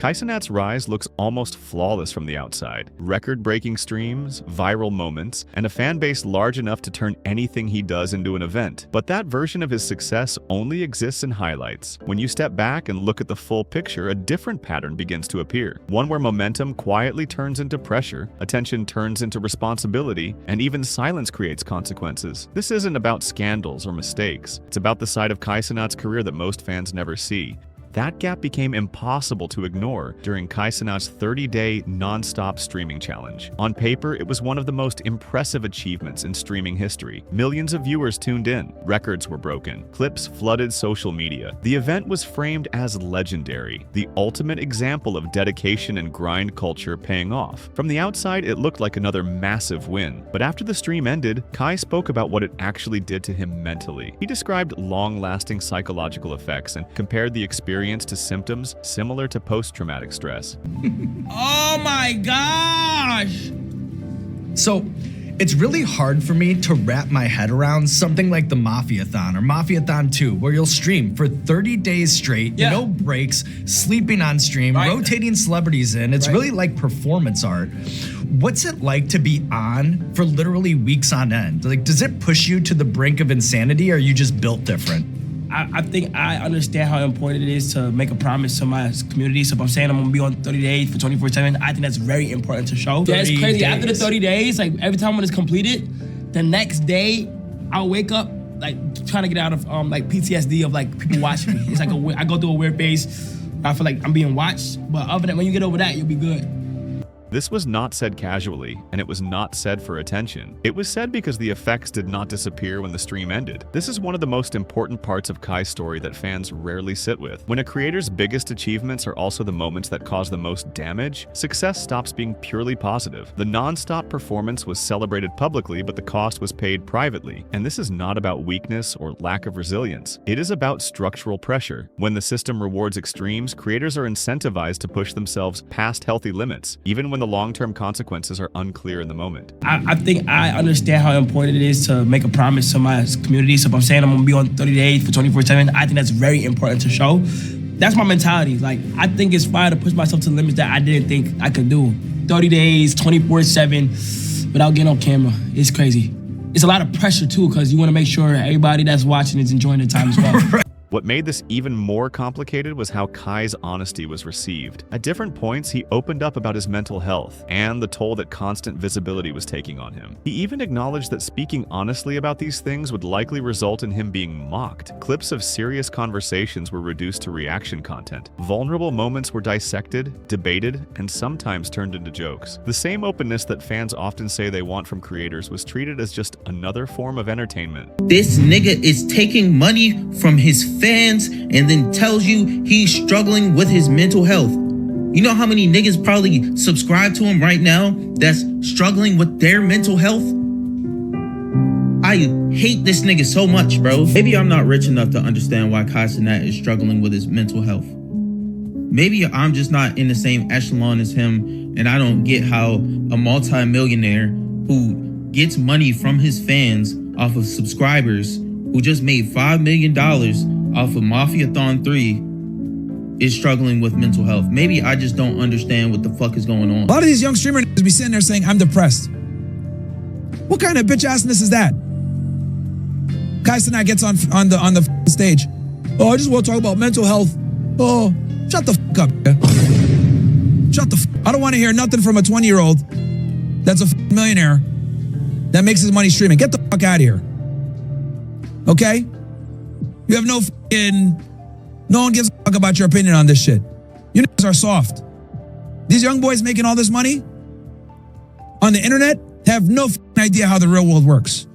Kai Cenat's rise looks almost flawless from the outside. Record-breaking streams, viral moments, and a fan base large enough to turn anything he does into an event. But that version of his success only exists in highlights. When you step back and look at the full picture, a different pattern begins to appear. One where momentum quietly turns into pressure, attention turns into responsibility, and even silence creates consequences. This isn't about scandals or mistakes. It's about the side of Kai Cenat's career that most fans never see. That gap became impossible to ignore during Kai Cenat's 30-day non-stop streaming challenge. On paper, it was one of the most impressive achievements in streaming history. Millions of viewers tuned in, records were broken, clips flooded social media. The event was framed as legendary, the ultimate example of dedication and grind culture paying off. From the outside, it looked like another massive win. But after the stream ended, Kai spoke about what it actually did to him mentally. He described long-lasting psychological effects and compared the experience to symptoms similar to post-traumatic stress. Oh my gosh! So, it's really hard for me to wrap my head around something like the Mafiathon or Mafiathon 2, where you'll stream for 30 days straight, no breaks, sleeping on stream, rotating celebrities in. It's really like performance art. What's it like to be on for literally weeks on end? Like, does it push you to the brink of insanity, or are you just built different? I think I understand how important it is to make a promise to my community. So if I'm saying I'm gonna be on 30 days for 24/7, I think that's very important to show. Yeah, it's crazy. After the 30 days, like every time when it's completed, the next day I'll wake up like trying to get out of like PTSD of like people watching me. It's like I go through a weird phase. I feel like I'm being watched, but other than when you get over that, you'll be good. This was not said casually, and it was not said for attention. It was said because the effects did not disappear when the stream ended. This is one of the most important parts of Kai's story that fans rarely sit with. When a creator's biggest achievements are also the moments that cause the most damage, success stops being purely positive. The non-stop performance was celebrated publicly, but the cost was paid privately. And this is not about weakness or lack of resilience. It is about structural pressure. When the system rewards extremes, creators are incentivized to push themselves past healthy limits, even when the long-term consequences are unclear in the moment. I think I understand how important it is to make a promise to my community. So if I'm saying I'm gonna be on 30 days for 24/7, I think that's very important to show. That's my mentality. Like, I think it's fine to push myself to limits that I didn't think I could do. 30 days, 24/7, without getting on camera. It's crazy. It's a lot of pressure too, because you wanna make sure everybody that's watching is enjoying the time as well. What made this even more complicated was how Kai's honesty was received. At different points, he opened up about his mental health and the toll that constant visibility was taking on him. He even acknowledged that speaking honestly about these things would likely result in him being mocked. Clips of serious conversations were reduced to reaction content. Vulnerable moments were dissected, debated, and sometimes turned into jokes. The same openness that fans often say they want from creators was treated as just another form of entertainment. This nigga is taking money from his fans and then tells you he's struggling with his mental health. You know how many niggas probably subscribe to him right now that's struggling with their mental health? I hate this nigga so much, bro. Maybe I'm not rich enough to understand why Kai Cenat is struggling with his mental health. Maybe I'm just not in the same echelon as him, and I don't get how a multi-millionaire who gets money from his fans off of subscribers, who just made $5 million off of Mafiathon 3, is struggling with mental health. Maybe I just don't understand what the fuck is going on. A lot of these young streamers be sitting there saying, I'm depressed. What kind of bitch assness is that? Kai Cenat gets on the stage. Oh, I just want to talk about mental health. Oh, shut the fuck up. Shut the fuck. I don't want to hear nothing from a 20-year-old that's a millionaire that makes his money streaming. Get the fuck out of here. Okay? You have no one gives a fuck about your opinion on this shit. You niggas are soft. These young boys making all this money on the internet have no idea how the real world works.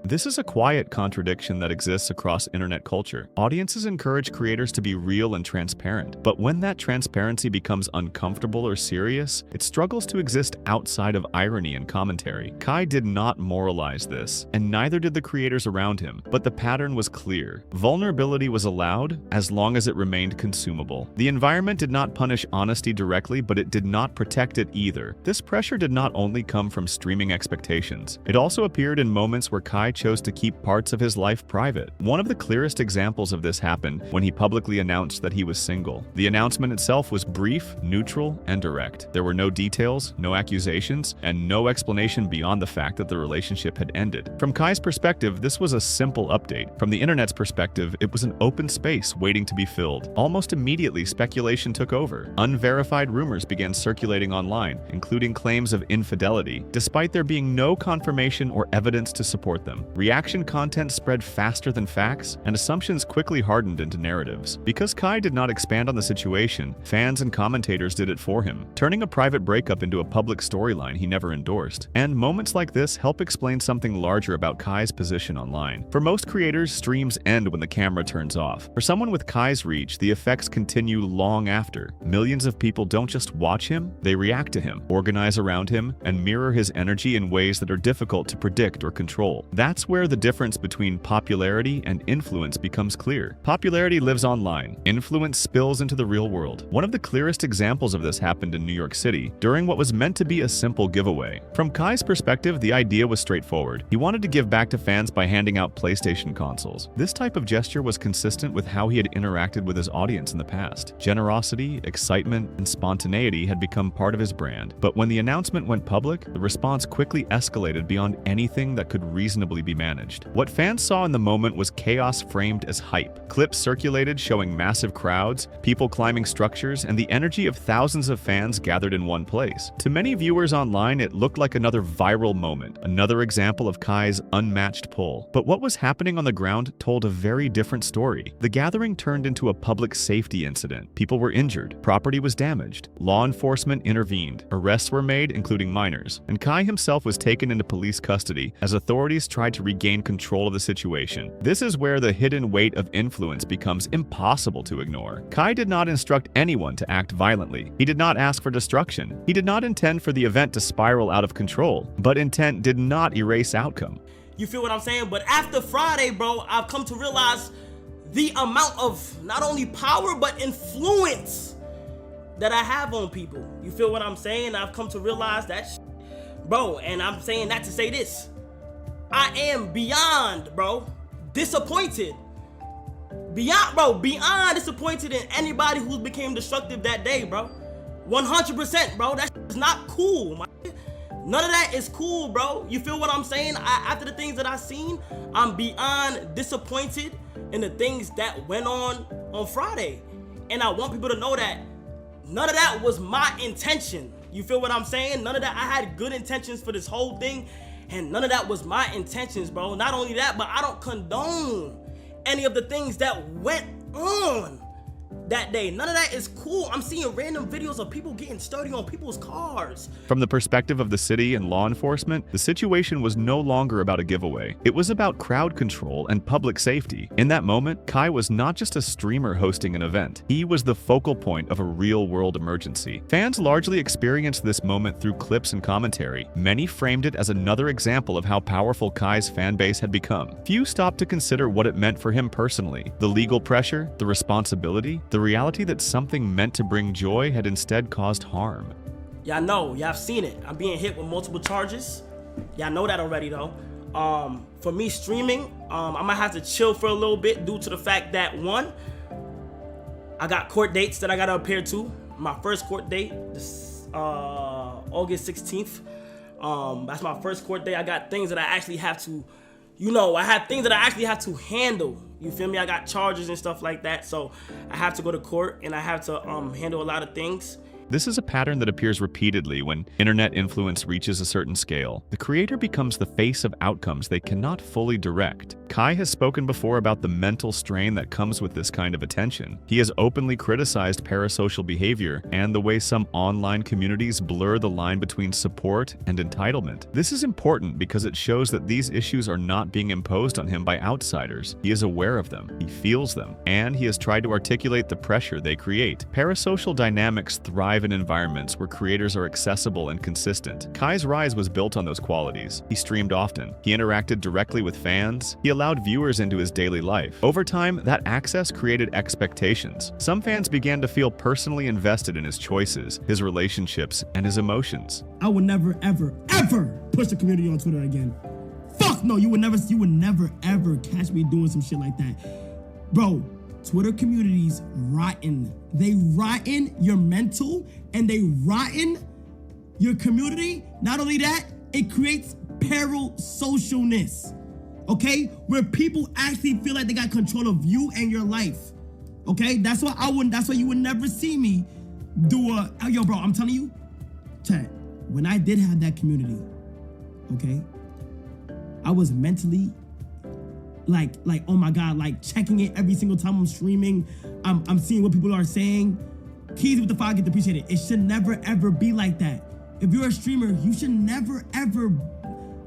This is a quiet contradiction that exists across internet culture. Audiences encourage creators to be real and transparent, but when that transparency becomes uncomfortable or serious, it struggles to exist outside of irony and commentary. Kai did not moralize this, and neither did the creators around him, but the pattern was clear. Vulnerability was allowed as long as it remained consumable. The environment did not punish honesty directly, but it did not protect it either. This pressure did not only come from streaming expectations. It also appeared in moments where Kai chose to keep parts of his life private. One of the clearest examples of this happened when he publicly announced that he was single. The announcement itself was brief, neutral, and direct. There were no details, no accusations, and no explanation beyond the fact that the relationship had ended. From Kai's perspective, this was a simple update. From the internet's perspective, it was an open space waiting to be filled. Almost immediately, speculation took over. Unverified rumors began circulating online, including claims of infidelity, despite there being no confirmation or evidence to support them. Reaction content spread faster than facts, and assumptions quickly hardened into narratives. Because Kai did not expand on the situation, fans and commentators did it for him, turning a private breakup into a public storyline he never endorsed. And moments like this help explain something larger about Kai's position online. For most creators, streams end when the camera turns off. For someone with Kai's reach, the effects continue long after. Millions of people don't just watch him, they react to him, organize around him, and mirror his energy in ways that are difficult to predict or control. That's where the difference between popularity and influence becomes clear. Popularity lives online. Influence spills into the real world. One of the clearest examples of this happened in New York City during what was meant to be a simple giveaway. From Kai's perspective, the idea was straightforward. He wanted to give back to fans by handing out PlayStation consoles. This type of gesture was consistent with how he had interacted with his audience in the past. Generosity, excitement, and spontaneity had become part of his brand. But when the announcement went public, the response quickly escalated beyond anything that could reasonably be managed. What fans saw in the moment was chaos framed as hype. Clips circulated showing massive crowds, people climbing structures, and the energy of thousands of fans gathered in one place. To many viewers online, it looked like another viral moment, another example of Kai's unmatched pull. But what was happening on the ground told a very different story. The gathering turned into a public safety incident. People were injured, property was damaged, law enforcement intervened, arrests were made, including minors, and Kai himself was taken into police custody as authorities tried to regain control of the situation. This is where the hidden weight of influence becomes impossible to ignore. Kai did not instruct anyone to act violently. He did not ask for destruction. He did not intend for the event to spiral out of control, but intent did not erase outcome. You feel what I'm saying? But after Friday, bro, I've come to realize the amount of not only power, but influence that I have on people. You feel what I'm saying? I've come to realize that bro, and I'm saying that to say this. I am beyond, bro, disappointed. Beyond disappointed in anybody who became destructive that day, bro. 100%, bro. That's not cool, man. None of that is cool, bro. You feel what I'm saying? After the things that I seen, I'm beyond disappointed in the things that went on Friday. And I want people to know that none of that was my intention. You feel what I'm saying? None of that. I had good intentions for this whole thing, and none of that was my intentions, bro. Not only that, but I don't condone any of the things that went on that day. None of that is cool. I'm seeing random videos of people getting sturdy on people's cars. From the perspective of the city and law enforcement, the situation was no longer about a giveaway. It was about crowd control and public safety. In that moment, Kai was not just a streamer hosting an event. He was the focal point of a real-world emergency. Fans largely experienced this moment through clips and commentary. Many framed it as another example of how powerful Kai's fan base had become. Few stopped to consider what it meant for him personally. The legal pressure, the responsibility, the reality that something meant to bring joy had instead caused harm. Y'all know, y'all have seen it. I'm being hit with multiple charges. Y'all know that already though. For me streaming, I might have to chill for a little bit due to the fact that one, I got court dates that I gotta appear to. My first court date, this August 16th. That's my first court date. I got things that I actually have to, I have things that I actually have to handle. You feel me? I got charges and stuff like that. So I have to go to court and I have to handle a lot of things. This is a pattern that appears repeatedly when internet influence reaches a certain scale. The creator becomes the face of outcomes they cannot fully direct. Kai has spoken before about the mental strain that comes with this kind of attention. He has openly criticized parasocial behavior and the way some online communities blur the line between support and entitlement. This is important because it shows that these issues are not being imposed on him by outsiders. He is aware of them, he feels them, and he has tried to articulate the pressure they create. Parasocial dynamics thrive in environments where creators are accessible and consistent. Kai's rise was built on those qualities. He streamed often. He interacted directly with fans. He allowed viewers into his daily life. Over time, that access created expectations. Some fans began to feel personally invested in his choices, his relationships, and his emotions. I would never, ever, ever push the community on Twitter again. Fuck no, you would never ever catch me doing some shit like that. Bro, Twitter communities rotten. They rotten your mental and they rotten your community. Not only that, it creates parasocialness. Okay? Where people actually feel like they got control of you and your life. Okay? That's why you would never see me do yo, bro, I'm telling you, chat, when I did have that community, okay, I was mentally like, oh my God, like checking it every single time I'm streaming. I'm seeing what people are saying. Keys with the fire get appreciated. It should never ever be like that. If you're a streamer, you should never ever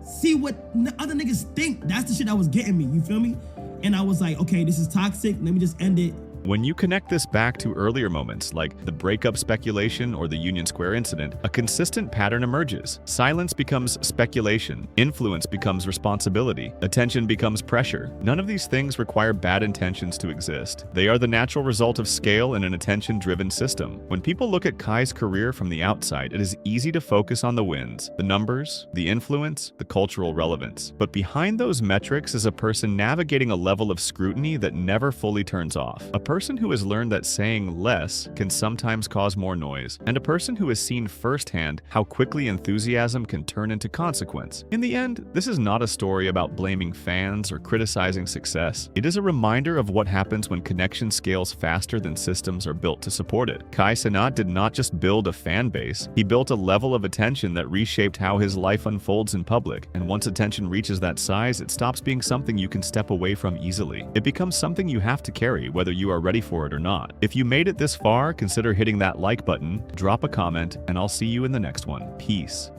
see what other niggas think. That's the shit that was getting me, you feel me? And I was like, okay, this is toxic. Let me just end it. When you connect this back to earlier moments, like the breakup speculation or the Union Square incident, a consistent pattern emerges. Silence becomes speculation, influence becomes responsibility, attention becomes pressure. None of these things require bad intentions to exist. They are the natural result of scale in an attention-driven system. When people look at Kai's career from the outside, it is easy to focus on the wins, the numbers, the influence, the cultural relevance. But behind those metrics is a person navigating a level of scrutiny that never fully turns off. A person who has learned that saying less can sometimes cause more noise, and a person who has seen firsthand how quickly enthusiasm can turn into consequence. In the end, this is not a story about blaming fans or criticizing success. It is a reminder of what happens when connection scales faster than systems are built to support it. Kai Cenat did not just build a fan base, he built a level of attention that reshaped how his life unfolds in public, and once attention reaches that size, it stops being something you can step away from easily. It becomes something you have to carry, whether you are ready for it or not. If you made it this far, consider hitting that like button, drop a comment, and I'll see you in the next one. Peace.